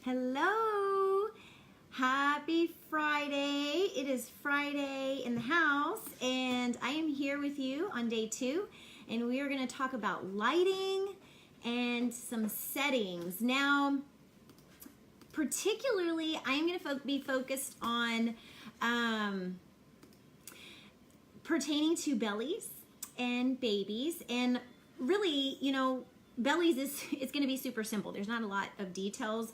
Hello, happy Friday. It is Friday in the house and I am here with you on day 2 and we are going to talk about lighting and some settings. Now, particularly I am going to be focused on pertaining to bellies and babies, and really, you know, bellies it's going to be super simple. There's not a lot of details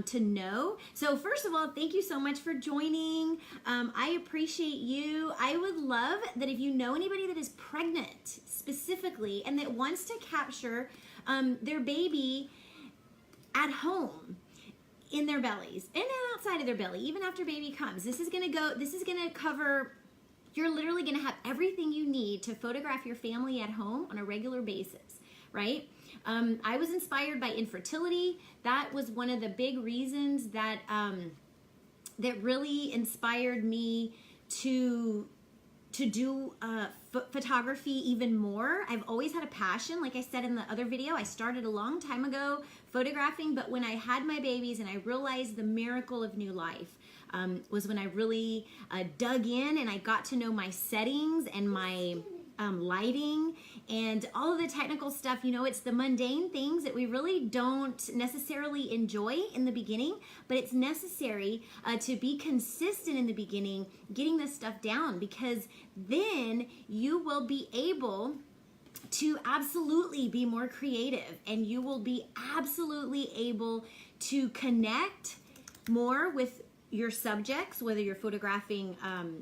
to know. So first of all, thank you so much for joining. I appreciate you. I would love that if you know anybody that is pregnant specifically and that wants to capture their baby at home in their bellies and outside of their belly, even after baby comes. This is going to cover, you're literally going to have everything you need to photograph your family at home on a regular basis, right? I was inspired by infertility. That was one of the big reasons that that really inspired me to do photography even more. I've always had a passion. Like I said in the other video, I started a long time ago photographing, but when I had my babies and I realized the miracle of new life, was when I really dug in and I got to know my settings and my lighting and all of the technical stuff. You know, it's the mundane things that we really don't necessarily enjoy in the beginning, but it's necessary to be consistent in the beginning, getting this stuff down, because then you will be able to absolutely be more creative and you will be absolutely able to connect more with your subjects, whether you're photographing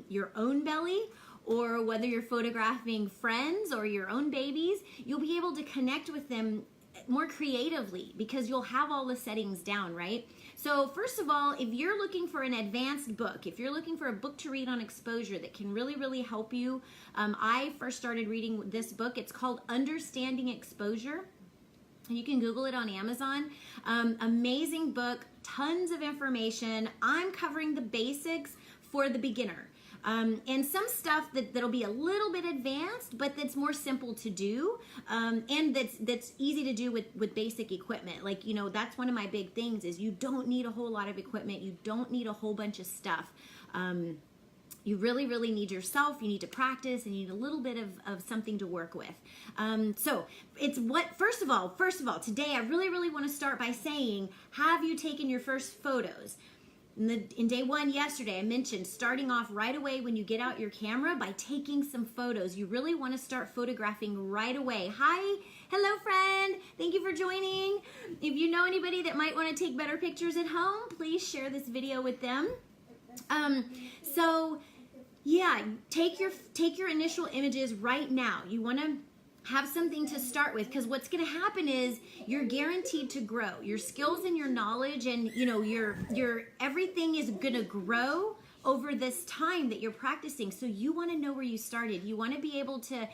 your own belly or whether you're photographing friends or your own babies. You'll be able to connect with them more creatively because you'll have all the settings down, right? So first of all, if you're looking for an advanced book, if you're looking for a book to read on exposure that can really, really help you, I first started reading this book. It's called Understanding Exposure. You can Google it on Amazon. Amazing book, tons of information. I'm covering the basics for the beginner. And some stuff that'll be a little bit advanced, but that's more simple to do, and that's easy to do with basic equipment. Like, you know, that's one of my big things is you don't need a whole lot of equipment. You don't need a whole bunch of stuff. You really, really need yourself. You need to practice and you need a little bit of something to work with. So it's first of all, today I really, really want to start by saying, have you taken your first photos? In day 1 yesterday, I mentioned starting off right away when you get out your camera by taking some photos. You really want to start photographing right away. Hi, hello friend, thank you for joining. If you know anybody that might want to take better pictures at home, please share this video with them. So yeah, take your initial images right now. You want to have something to start with, because what's going to happen is you're guaranteed to grow. Your skills and your knowledge and, you know, your everything is going to grow over this time that you're practicing. So you want to know where you started. You want to be able to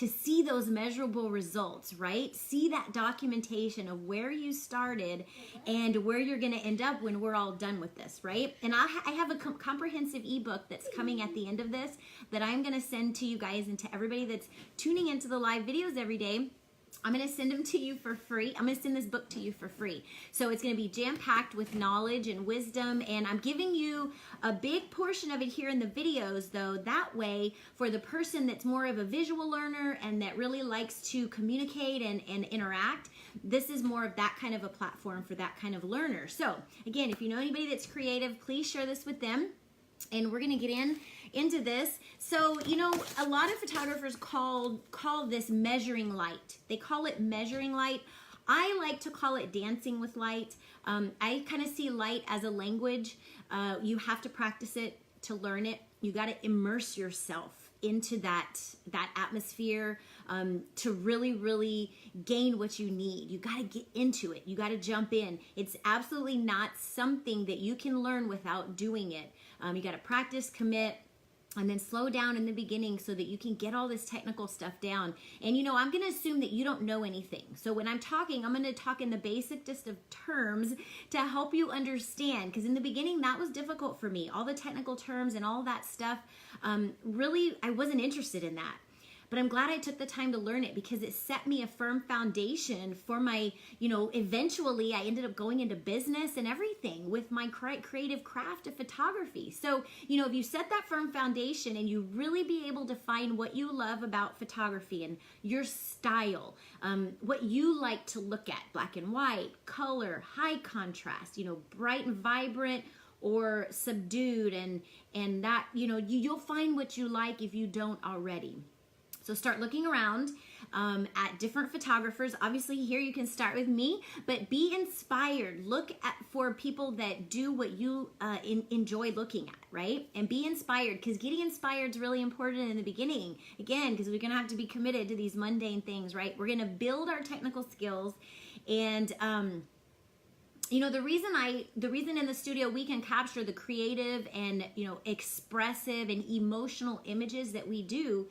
see those measurable results, right? See that documentation of where you started and where you're going to end up when we're all done with this, right? And I have a comprehensive ebook that's coming at the end of this that I'm going to send to you guys and to everybody that's tuning into the live videos every day. I'm going to send them to you for free. I'm going to send this book to you for free. So it's going to be jam-packed with knowledge and wisdom, and I'm giving you a big portion of it here in the videos, though. That way, for the person that's more of a visual learner and that really likes to communicate and interact, this is more of that kind of a platform for that kind of learner. So again, if you know anybody that's creative, please share this with them. And we're going to get into this. So, you know, a lot of photographers call this measuring light. They call it measuring light. I like to call it dancing with light. I kind of see light as a language. You have to practice it to learn it. You got to immerse yourself into that atmosphere to really, really gain what you need. You got to get into it. You got to jump in. It's absolutely not something that you can learn without doing it. You got to practice, commit, and then slow down in the beginning so that you can get all this technical stuff down. And you know, I'm going to assume that you don't know anything. So when I'm talking, I'm going to talk in the basicest of terms to help you understand, because in the beginning that was difficult for me. All the technical terms and all that stuff, really, I wasn't interested in that. but I'm glad I took the time to learn it because it set me a firm foundation for my, eventually I ended up going into business and everything with my creative craft of photography. So, if you set that firm foundation and you really be able to find what you love about photography and your style, what you like to look at, black and white, color, high contrast, bright and vibrant, or subdued, and that you'll find what you like if you don't already. So start looking around at different photographers. Obviously here you can start with me, but be inspired. Look for people that do what you enjoy looking at, right? And be inspired, because getting inspired is really important in the beginning. Again, because we're gonna have to be committed to these mundane things, right? We're gonna build our technical skills, and the reason in the studio we can capture the creative and expressive and emotional images that we do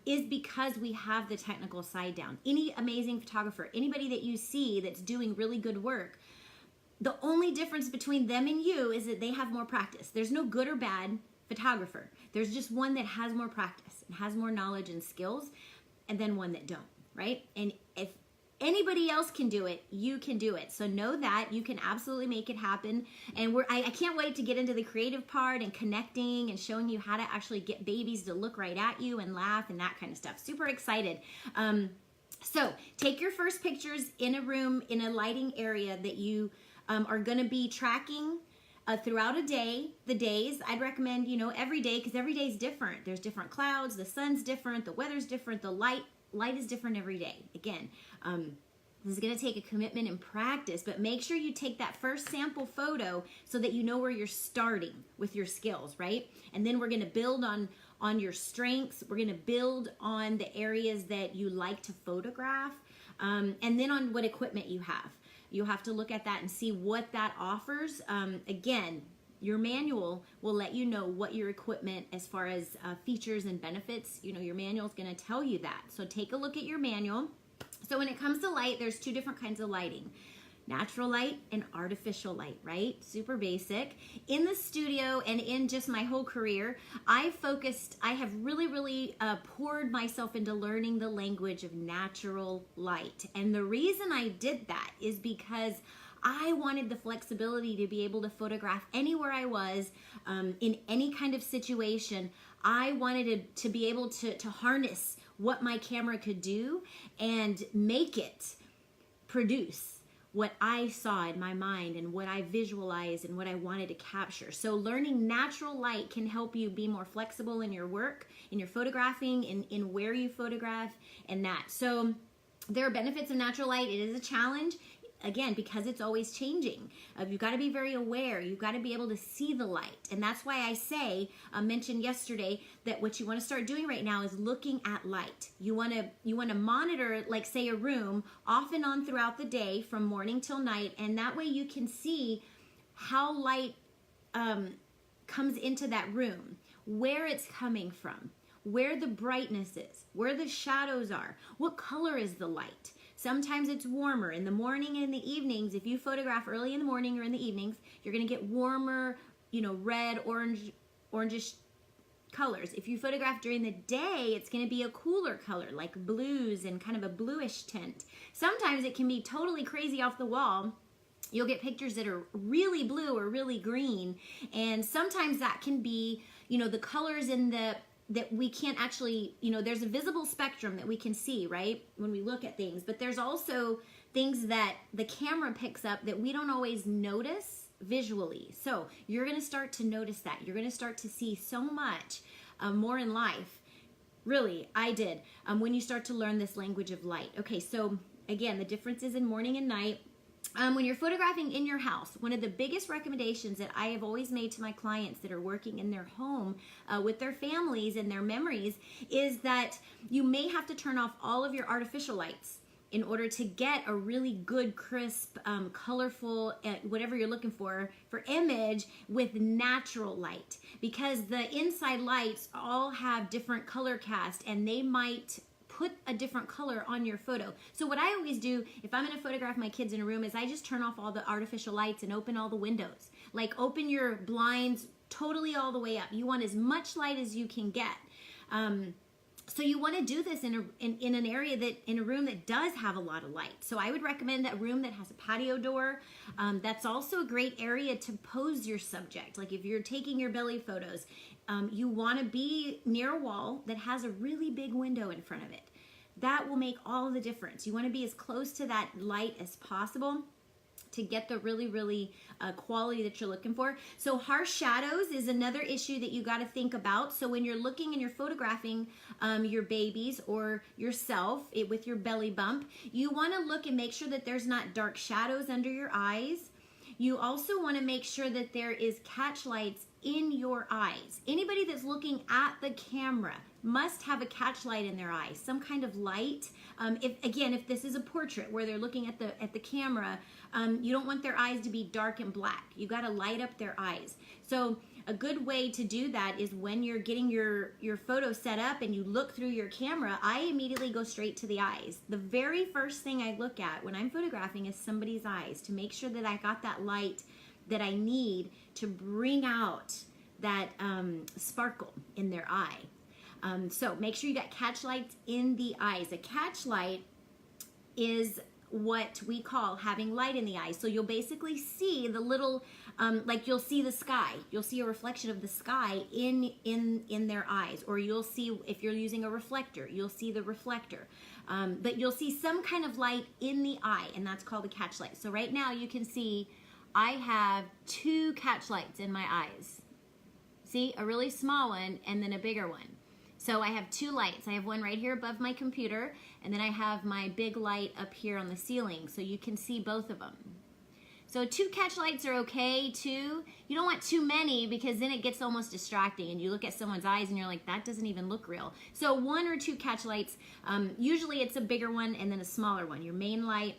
is because we have the technical side down. Any amazing photographer, anybody that you see that's doing really good work, the only difference between them and you is that they have more practice. There's no good or bad photographer. There's just one that has more practice and has more knowledge and skills, and then one that don't, right? And if anybody else can do it, you can do it. So know that you can absolutely make it happen. And I can't wait to get into the creative part and connecting and showing you how to actually get babies to look right at you and laugh and that kind of stuff. Super excited. So take your first pictures in a room, in a lighting area that you are going to be tracking throughout a day. The days, I'd recommend, every day, because every day is different. There's different clouds, the sun's different, the weather's different, the light is different every day. Again, this is going to take a commitment and practice, but make sure you take that first sample photo so that you know where you're starting with your skills, right? And then we're going to build on your strengths. We're going to build on the areas that you like to photograph, and then on what equipment you have. You'll have to look at that and see what that offers. Again, your manual will let you know what your equipment, as far as features and benefits, your manual is going to tell you that. So take a look at your manual. So when it comes to light, there's two different kinds of lighting. Natural light and artificial light, right? Super basic. In the studio and in just my whole career, I have really poured myself into learning the language of natural light. And the reason I did that is because I wanted the flexibility to be able to photograph anywhere I was, in any kind of situation. I wanted to be able to harness what my camera could do and make it produce what I saw in my mind and what I visualized and what I wanted to capture. So learning natural light can help you be more flexible in your work, in your photographing, in where you photograph, and that. So there are benefits of natural light. It is a challenge. Again, because it's always changing. You've got to be very aware. You've got to be able to see the light. And that's why I mentioned yesterday that what you want to start doing right now is looking at light. You want to monitor, like say a room off and on throughout the day from morning till night. And that way you can see how light comes into that room, where it's coming from, where the brightness is, where the shadows are, what color is the light. Sometimes it's warmer in the morning and in the evenings. If you photograph early in the morning or in the evenings, you're going to get warmer, red, orangish colors. If you photograph during the day, it's going to be a cooler color, like blues and kind of a bluish tint. Sometimes it can be totally crazy off the wall. You'll get pictures that are really blue or really green. And sometimes that can be, the colors that we can't actually, there's a visible spectrum that we can see, right, when we look at things, but there's also things that the camera picks up that we don't always notice visually. So you're going to start to notice that. You're going to start to see so much more in life. Really, I did, when you start to learn this language of light. Okay, so again, the differences in morning and night. When you're photographing in your house, one of the biggest recommendations that I have always made to my clients that are working in their home with their families and their memories is that you may have to turn off all of your artificial lights in order to get a really good, crisp, colorful, whatever you're looking for image with natural light. Because the inside lights all have different color cast and they might put a different color on your photo. So what I always do if I'm going to photograph my kids in a room is I just turn off all the artificial lights and open all the windows. Like open your blinds totally all the way up. You want as much light as you can get. So you want to do this in an area in a room that does have a lot of light. So I would recommend a room that has a patio door. That's also a great area to pose your subject. Like if you're taking your belly photos, you want to be near a wall that has a really big window in front of it. That will make all the difference. You want to be as close to that light as possible to get the really quality that you're looking for. So harsh shadows is another issue that you got to think about. So when you're looking and you're photographing your babies or yourself with your belly bump, you want to look and make sure that there's not dark shadows under your eyes. You also want to make sure that there is catch lights in your eyes. Anybody that's looking at the camera must have a catch light in their eyes, some kind of light. If this is a portrait where they're looking at the camera, you don't want their eyes to be dark and black. You got to light up their eyes. So a good way to do that is when you're getting your photo set up and you look through your camera, I immediately go straight to the eyes. The very first thing I look at when I'm photographing is somebody's eyes to make sure that I got that light that I need to bring out that sparkle in their eye. So make sure you got catch lights in the eyes. A catch light is what we call having light in the eyes. So you'll basically see the little, like you'll see the sky. You'll see a reflection of the sky in their eyes. Or you'll see, if you're using a reflector, you'll see the reflector. But you'll see some kind of light in the eye, and that's called a catch light. So right now you can see I have 2 catch lights in my eyes. See, a really small one and then a bigger one. So I have 2 lights. I have one right here above my computer, and then I have my big light up here on the ceiling, so you can see both of them. So 2 catch lights are okay too. You don't want too many because then it gets almost distracting and you look at someone's eyes and you're like, that doesn't even look real. So 1 or 2 catch lights, usually it's a bigger one and then a smaller one. Your main light,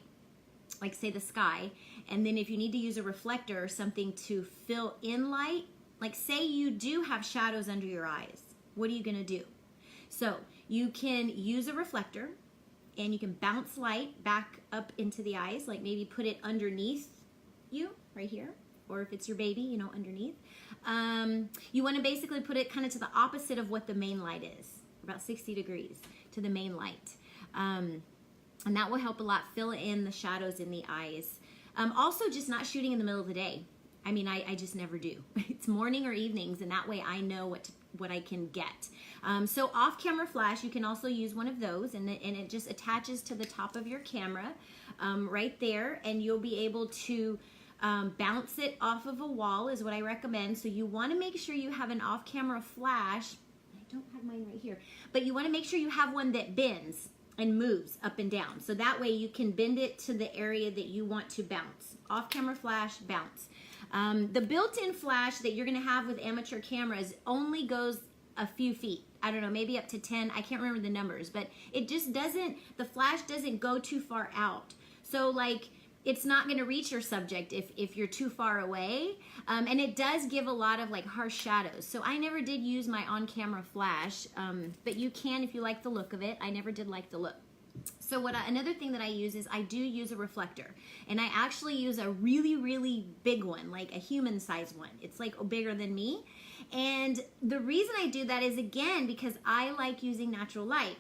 like say the sky, and then if you need to use a reflector or something to fill in light, like say you do have shadows under your eyes, what are you gonna do? So you can use a reflector and you can bounce light back up into the eyes, like maybe put it underneath you right here, or if it's your baby, you know, underneath. You want to basically put it kind of to the opposite of what the main light is, about 60 degrees to the main light. And that will help a lot fill in the shadows in the eyes. Also, just not shooting in the middle of the day. I mean, I just never do. It's morning or evenings, and that way I know what I can get. So off-camera flash, you can also use one of those, and it just attaches to the top of your camera right there, and you'll be able to bounce it off of a wall is what I recommend. So you want to make sure you have an off-camera flash. I don't have mine right here, but you want to make sure you have one that bends and moves up and down. So that way you can bend it to the area that you want to bounce. Off-camera flash, bounce. The built-in flash that you're going to have with amateur cameras only goes a few feet. I don't know, maybe up to 10. I can't remember the numbers, but it just doesn't, the flash doesn't go too far out. So like, it's not going to reach your subject if you're too far away. And it does give a lot of like harsh shadows. So I never did use my on-camera flash, but you can if you like the look of it. I never did like the look. So another thing that I use is I do use a reflector, and I actually use a really big one, like a human sized one. It's like bigger than me. And the reason I do that is, again, because I like using natural light,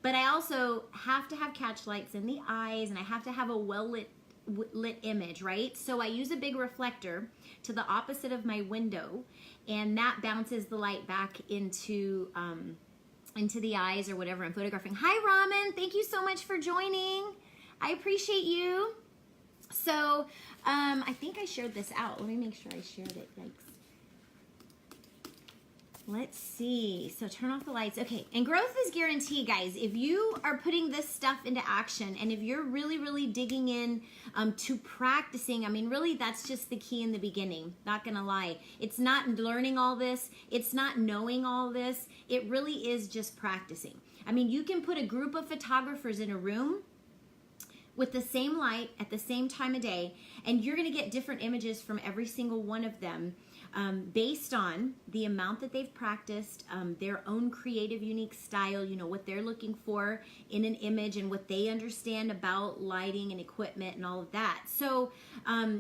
but I also have to have catch lights in the eyes, and I have to have a lit image, right? So I use a big reflector to the opposite of my window, and that bounces the light back into the eyes or whatever I'm photographing. Hi, Ramen. Thank you so much for joining. I appreciate you. So I think I shared this out. Let me make sure I shared it. Yikes. Let's see. So turn off the lights. Okay. And growth is guaranteed, guys. If you are putting this stuff into action, and if you're really digging in to practicing, I mean, really, that's just the key in the beginning. Not going to lie. It's not learning all this. It's not knowing all this. It really is just practicing. I mean, you can put a group of photographers in a room with the same light at the same time of day, and you're going to get different images from every single one of them based on the amount that they've practiced, their own creative, unique style, you know, what they're looking for in an image and what they understand about lighting and equipment and all of that. So,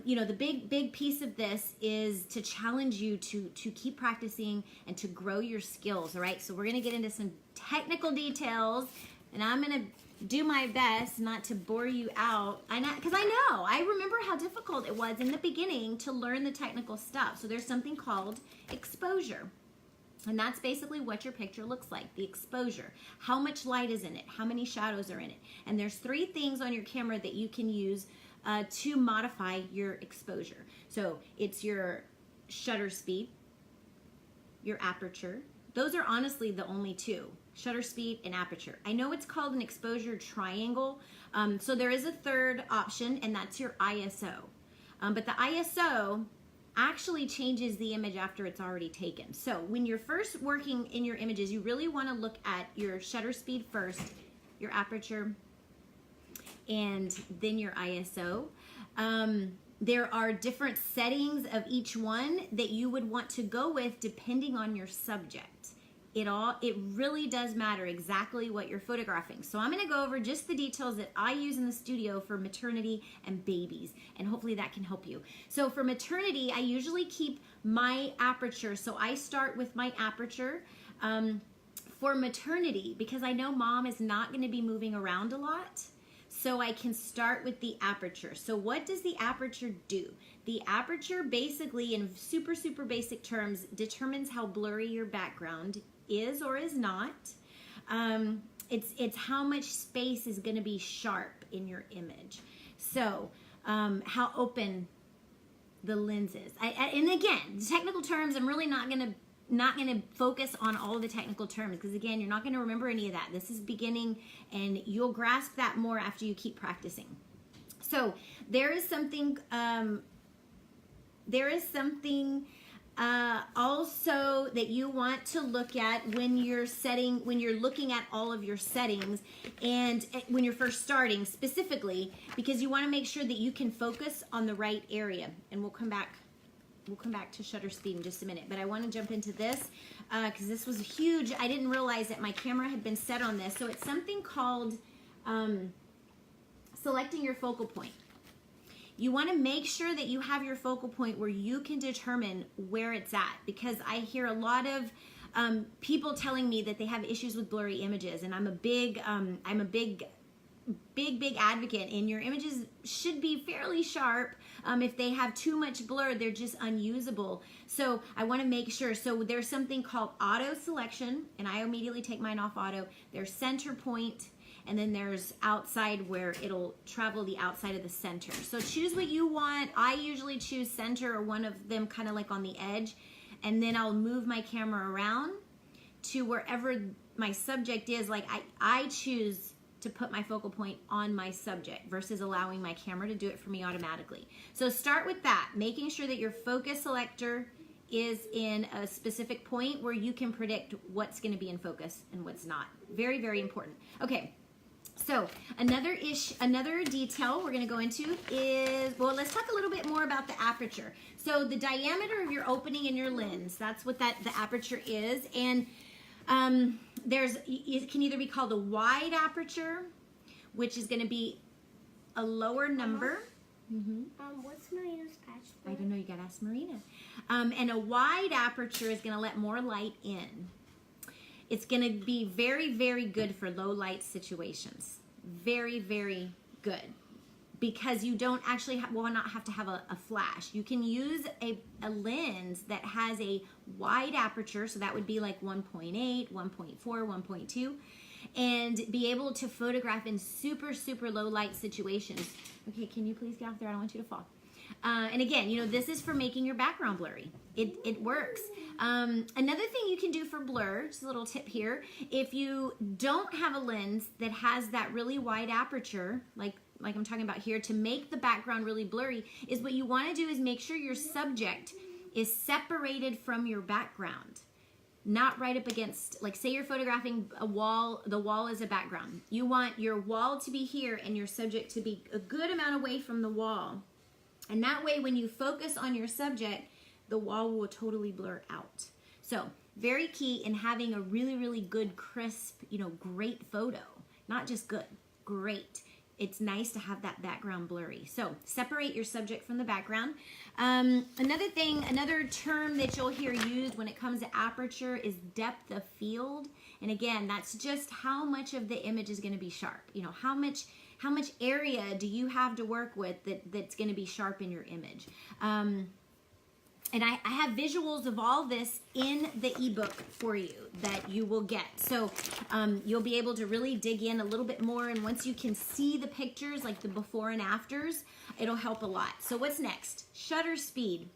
you know, the big piece of this is to challenge you to keep practicing and to grow your skills, all right? So we're going to get into some technical details, and I'm going to do my best not to bore you out, because I remember how difficult it was in the beginning to learn the technical stuff. So there's something called exposure, and that's basically what your picture looks like, the exposure. How much light is in it? How many shadows are in it? And there's 3 things on your camera that you can use to modify your exposure. So it's your shutter speed, your aperture. Those are honestly the only 2. Shutter speed and aperture. I know it's called an exposure triangle, so there is a 3rd option, and that's your ISO. But the ISO actually changes the image after it's already taken. So when you're first working in your images, you really want to look at your shutter speed first, your aperture, and then your ISO. There are different settings of each one that you would want to go with depending on your subject. It really does matter exactly what you're photographing. So I'm going to go over just the details that I use in the studio for maternity and babies, and hopefully that can help you. So for maternity, I usually keep my aperture. So I start with my aperture for maternity, because I know mom is not going to be moving around a lot. So I can start with the aperture. So what does the aperture do? The aperture basically, in super basic terms, determines how blurry your background is or is not. It's how much space is going to be sharp in your image. So how open the lens is. And again, technical terms, I'm really not going to focus on all of the technical terms, because again, you're not going to remember any of that. This is beginning, and you'll grasp that more after you keep practicing. So there is something also that you want to look at when you're looking at all of your settings, and when you're first starting specifically, because you want to make sure that you can focus on the right area. And we'll come back to shutter speed in just a minute, but I want to jump into this because this was huge. I didn't realize that my camera had been set on this. So it's something called selecting your focal point. You want to make sure that you have your focal point where you can determine where it's at, because I hear a lot of people telling me that they have issues with blurry images, and I'm a big advocate, and your images should be fairly sharp. If they have too much blur, they're just unusable. So I want to make sure. So there's something called auto selection, and I immediately take mine off auto. There's center point, and then there's outside, where it'll travel the outside of the center. So choose what you want. I usually choose center, or one of them kind of like on the edge, and then I'll move my camera around to wherever my subject is. Like I choose to put my focal point on my subject versus allowing my camera to do it for me automatically. So start with that, making sure that your focus selector is in a specific point where you can predict what's going to be in focus and what's not. Very, very important. Okay. So another detail we're going to go into is, well, let's talk a little bit more about the aperture. So the diameter of your opening in your lens, that's what the aperture is. And it can either be called a wide aperture, which is going to be a lower number. What's Marina's patch for? I don't know. You got to ask Marina. And a wide aperture is going to let more light in. It's going to be very, very good for low light situations. Very, very good. Because you don't actually will not have to have a flash. You can use a lens that has a wide aperture, so that would be like 1.8, 1.4, 1.2, and be able to photograph in super, super low light situations. Okay, can you please get off there? I don't want you to fall. And again, you know, this is for making your background blurry. It works. Another thing you can do for blur, just a little tip here, if you don't have a lens that has that really wide aperture, like I'm talking about here, to make the background really blurry, is what you want to do is make sure your subject is separated from your background. not right up against, like say you're photographing a wall, the wall is a background. You want your wall to be here and your subject to be a good amount away from the wall. And that way, when you focus on your subject, the wall will totally blur out. So very key in having a really, really good, crisp, great photo. Not just good, great. It's nice to have that background blurry. So separate your subject from the background. Another term that you'll hear used when it comes to aperture is depth of field. And again, that's just how much of the image is going to be sharp. How much area do you have to work with that's going to be sharp in your image? And I have visuals of all this in the ebook for you that you will get. So you'll be able to really dig in a little bit more. And once you can see the pictures, like the before and afters, it'll help a lot. So what's next? Shutter speed.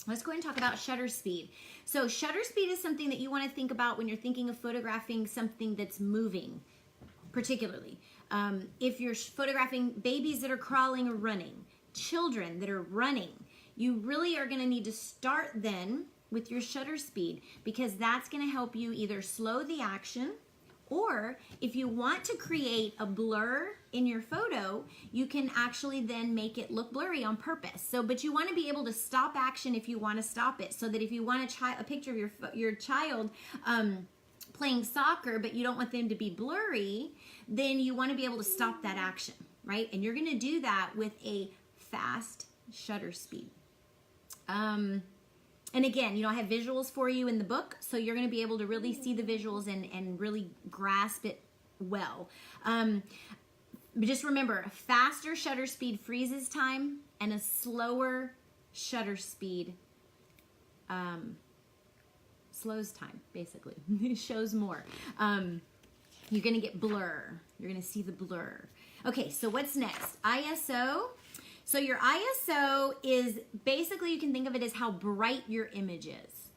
Let's go ahead and talk about shutter speed. So shutter speed is something that you want to think about when you're thinking of photographing something that's moving, particularly. If you're photographing babies that are crawling or running, children that are running, you really are going to need to start then with your shutter speed, because that's going to help you either slow the action, or if you want to create a blur in your photo, you can actually then make it look blurry on purpose. But you want to be able to stop action if you want to stop it, so that if you want a picture of your child playing soccer, but you don't want them to be blurry, then you want to be able to stop that action, right? And you're going to do that with a fast shutter speed. And again, I have visuals for you in the book, so you're going to be able to really see the visuals and really grasp it well. But just remember, a faster shutter speed freezes time, and a slower shutter speed slows time, basically. It shows more. You're going to get blur. You're going to see the blur. Okay, so what's next? ISO. So your ISO is basically, you can think of it as how bright your image is,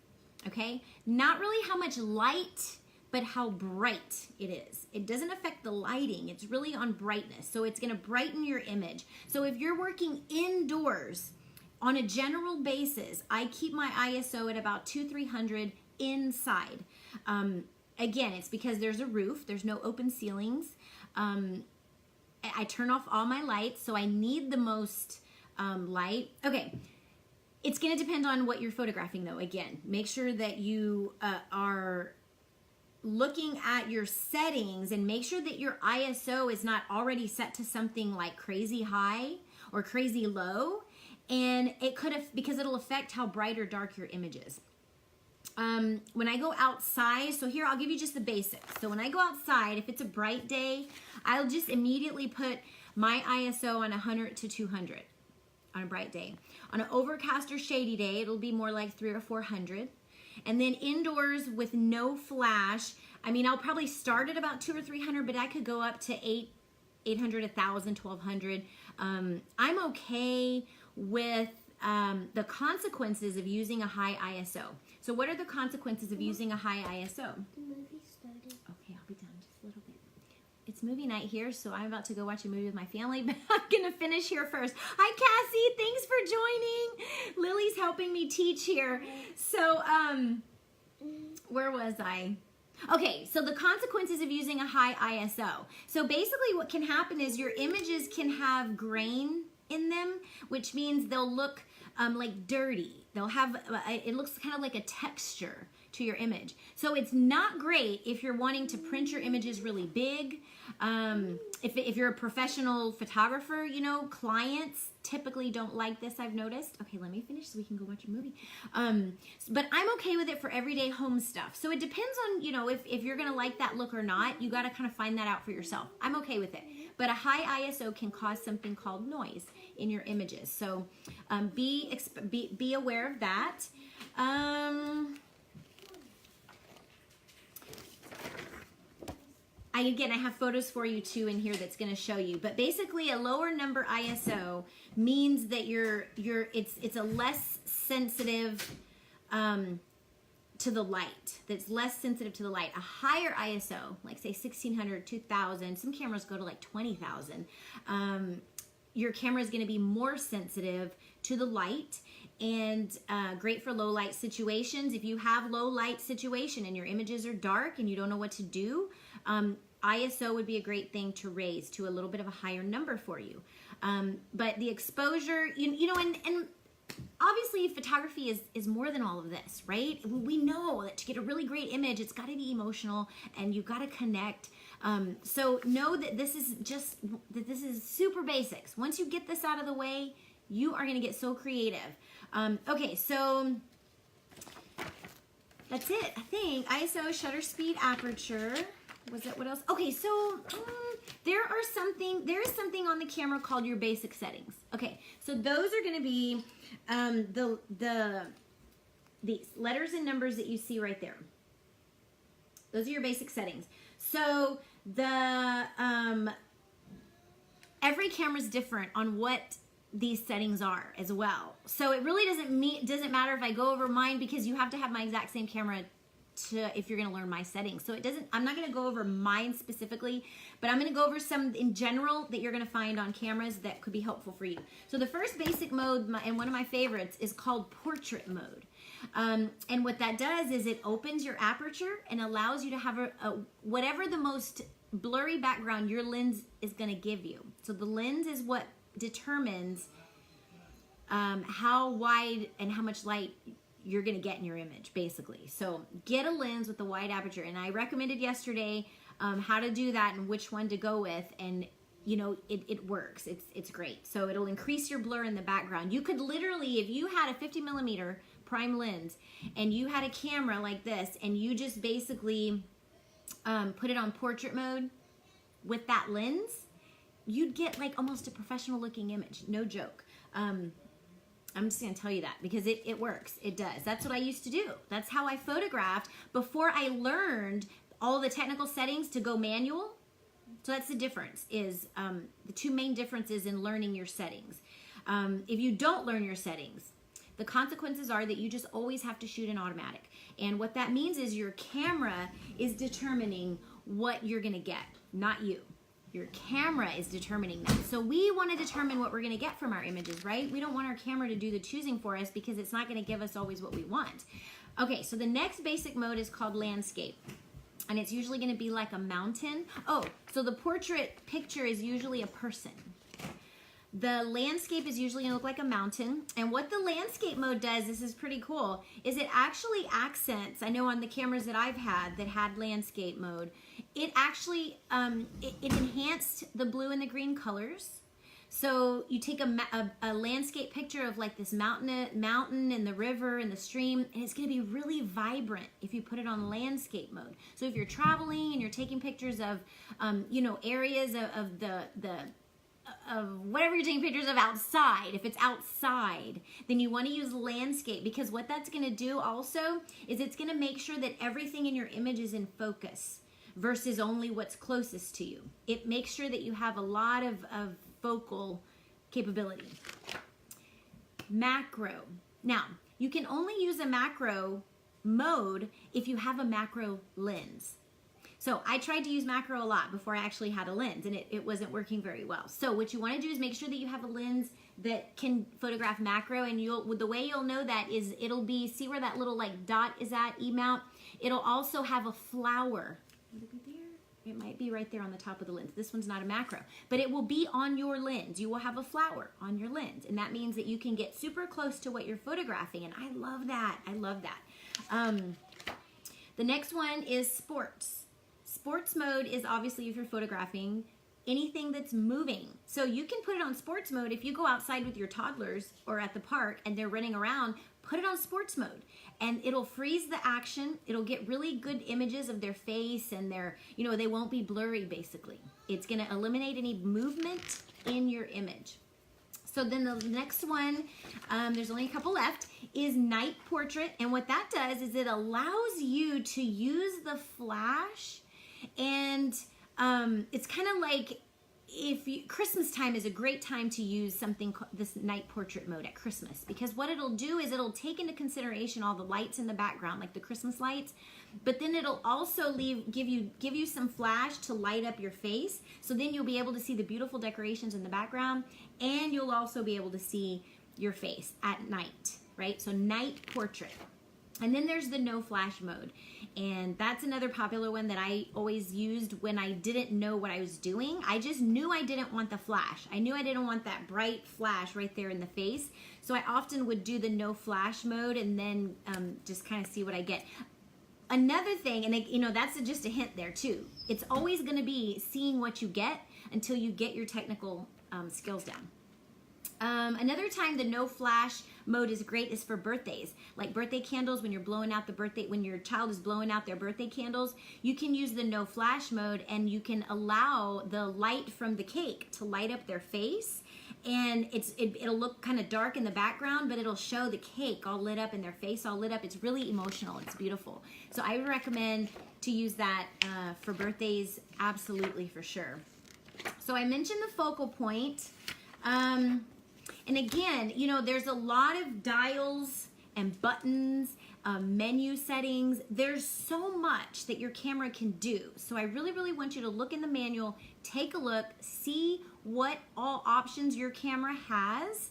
okay? Not really how much light, but how bright it is. It doesn't affect the lighting. It's really on brightness. So it's going to brighten your image. So if you're working indoors on a general basis, I keep my ISO at about 200-300 inside. Again, it's because there's a roof. There's no open ceilings. I turn off all my lights, so I need the most light. Okay, it's going to depend on what you're photographing, though. Again, make sure that you are looking at your settings, and make sure that your ISO is not already set to something like crazy high or crazy low, and it could have, because it'll affect how bright or dark your image is. When I go outside, so here I'll give you just the basics. So when I go outside, if it's a bright day, I'll just immediately put my ISO on 100 to 200 on a bright day. On an overcast or shady day, it'll be more like 300 or 400. And then indoors with no flash, I'll probably start at about 200 or 300, but I could go up to 800, 1,000, 1,200. I'm okay with the consequences of using a high ISO. So what are the consequences of using a high ISO? The movie started. Okay, I'll be done just a little bit. It's movie night here, so I'm about to go watch a movie with my family, but I'm going to finish here first. Hi, Cassie. Thanks for joining. Lily's helping me teach here. So, where was I? Okay, so the consequences of using a high ISO. So basically what can happen is your images can have grain in them, which means they'll look like dirty. They'll have, it looks kind of like a texture to your image. So it's not great if you're wanting to print your images really big. If you're a professional photographer, clients typically don't like this, I've noticed. Okay, let me finish so we can go watch a movie. But I'm okay with it for everyday home stuff. So it depends on, if you're going to like that look or not. You got to kind of find that out for yourself. I'm okay with it. But a high ISO can cause something called noise in your images. So be aware of that. I have photos for you too in here that's going to show you. But basically, a lower number ISO means that it's a less sensitive to the light. That's less sensitive to the light. A higher ISO, like say 1600, 2000. Some cameras go to like 20,000. Your camera is going to be more sensitive to the light, and great for low light situations. If you have low light situation and your images are dark and you don't know what to do, ISO would be a great thing to raise to a little bit of a higher number for you. But the exposure, you know, and obviously photography is more than all of this, right? We know that to get a really great image, it's got to be emotional and you got to connect. So know that this is super basics. Once you get this out of the way, you are going to get so creative. Okay, so that's it. I think ISO, shutter speed, aperture. Was it what else? Okay, so there is something on the camera called your basic settings. Okay, so those are going to be these letters and numbers that you see right there. Those are your basic settings. So the every camera is different on what these settings are as well. So it really doesn't matter if I go over mine, because you have to have my exact same camera if you're going to learn my settings. So I'm not going to go over mine specifically, but I'm going to go over some in general that you're going to find on cameras that could be helpful for you. So the first basic mode, and one of my favorites, is called portrait mode. And what that does is it opens your aperture and allows you to have whatever the most blurry background your lens is going to give you. So the lens is what determines how wide and how much light you're going to get in your image, basically. So get a lens with a wide aperture, and I recommended yesterday how to do that and which one to go with, and you know, it works. It's great. So it'll increase your blur in the background. You could literally, if you had a 50mm prime lens and you had a camera like this and you just basically put it on portrait mode with that lens, you'd get like almost a professional looking image. No joke. I'm just going to tell you that because it works. It does. That's what I used to do. That's how I photographed before I learned all the technical settings to go manual. So that's the difference, is the two main differences in learning your settings. If you don't learn your settings, the consequences are that you just always have to shoot in automatic. And what that means is your camera is determining what you're going to get, not you. Your camera is determining that. So we want to determine what we're going to get from our images, right? We don't want our camera to do the choosing for us because it's not going to give us always what we want. Okay, so the next basic mode is called landscape. And it's usually going to be like a mountain. Oh, so the portrait picture is usually a person. The landscape is usually going to look like a mountain. And what the landscape mode does, this is pretty cool, is it actually accents, I know on the cameras that I've had that had landscape mode, it actually, it enhanced the blue and the green colors. So you take a landscape picture of like this mountain and the river and the stream, and it's going to be really vibrant if you put it on landscape mode. So if you're traveling and you're taking pictures of, you know, areas of of whatever you're taking pictures of outside, if it's outside, then you want to use landscape, because what that's going to do also is it's going to make sure that everything in your image is in focus versus only what's closest to you. It makes sure that you have a lot of focal capability. Macro. Now, you can only use a macro mode if you have a macro lens. So I tried to use macro a lot before I actually had a lens, and it wasn't working very well. So what you want to do is make sure that you have a lens that can photograph macro, and the way you'll know that is it'll be, see where that little like dot is at, E mount? It'll also have a flower. Would it be there? It might be right there on the top of the lens. This one's not a macro, but it will be on your lens. You will have a flower on your lens, and that means that you can get super close to what you're photographing, and I love that. I love that. The next one is sports. Sports mode is obviously if you're photographing anything that's moving. So you can put it on sports mode if you go outside with your toddlers or at the park and they're running around, put it on sports mode and it'll freeze the action. It'll get really good images of their face and their, you know, they won't be blurry basically. It's going to eliminate any movement in your image. So then the next one, there's only a couple left, is night portrait. And what that does is it allows you to use the flash, and it's kind of like Christmas time is a great time to use something, this night portrait mode at Christmas, because what it'll do is it'll take into consideration all the lights in the background, like the Christmas lights, but then it'll also give you some flash to light up your face, so then you'll be able to see the beautiful decorations in the background, and you'll also be able to see your face at night. right? So night portrait. And then there's the no flash mode. And that's another popular one that I always used when I didn't know what I was doing. I just knew I didn't want the flash. I knew I didn't want that bright flash right there in the face. So I often would do the no flash mode and then just kind of see what I get. Another thing, and you know, that's just a hint there too. It's always going to be seeing what you get until you get your technical skills down. Another time the no flash mode is great is for birthdays, like birthday candles. When you're blowing out when your child is blowing out their birthday candles, you can use the no flash mode and you can allow the light from the cake to light up their face, and it'll look kind of dark in the background, but it'll show the cake all lit up and their face all lit up. It's really emotional. It's beautiful. So I would recommend to use that for birthdays, absolutely, for sure. So I mentioned the focal point. And again, you know, there's a lot of dials and buttons, menu settings. There's so much that your camera can do. So I really, really want you to look in the manual, take a look, see what all options your camera has,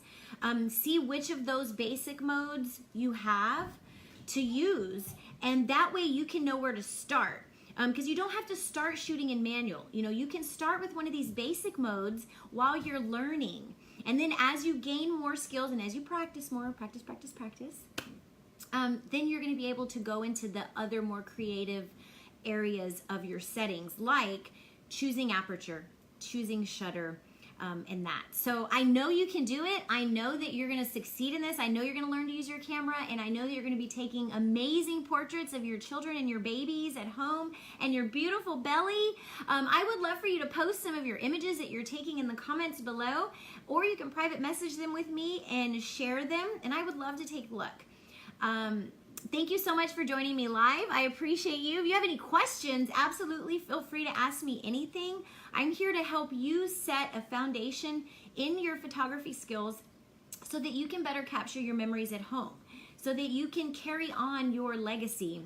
see which of those basic modes you have to use, and that way you can know where to start. Because you don't have to start shooting in manual. You know, you can start with one of these basic modes while you're learning. And then as you gain more skills and as you practice more, practice, then you're going to be able to go into the other more creative areas of your settings, like choosing aperture, choosing shutter, and that. So I know you can do it. I know that you're going to succeed in this. I know you're going to learn to use your camera, and I know that you're going to be taking amazing portraits of your children and your babies at home and your beautiful belly. I would love for you to post some of your images that you're taking in the comments below, or you can private message them with me and share them, and I would love to take a look. Thank you so much for joining me live. I appreciate you. If you have any questions, absolutely feel free to ask me anything. I'm here to help you set a foundation in your photography skills so that you can better capture your memories at home, so that you can carry on your legacy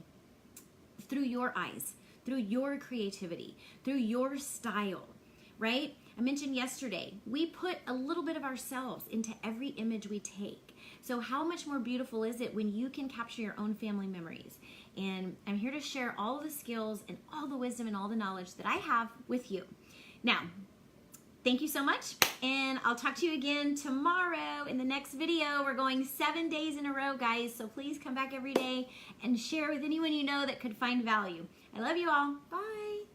through your eyes, through your creativity, through your style, right? I mentioned yesterday, we put a little bit of ourselves into every image we take. So how much more beautiful is it when you can capture your own family memories? And I'm here to share all the skills and all the wisdom and all the knowledge that I have with you. Now, thank you so much, and I'll talk to you again tomorrow in the next video. We're going 7 days in a row, guys, so please come back every day and share with anyone you know that could find value. I love you all. Bye.